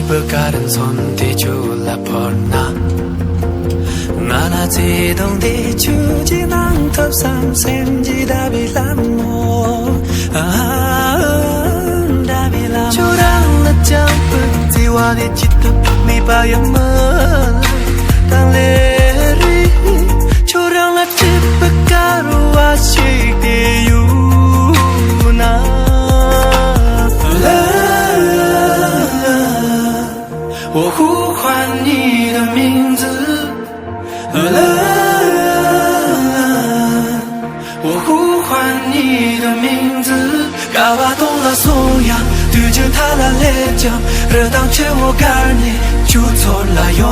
bơ daran son te chula porna ngana che dong te chu ji nang thap sam sem ji da bi lam mo da bi lam chu rang la chang pu ti wa de chit tu me ba yam ma tang le ri chu rang la chip ka ru wa shi te yu na我呼唤你的名字，我呼唤你的名字，嘎巴动了松阳，对着他的脸颊，热当却我干你，就错了哟。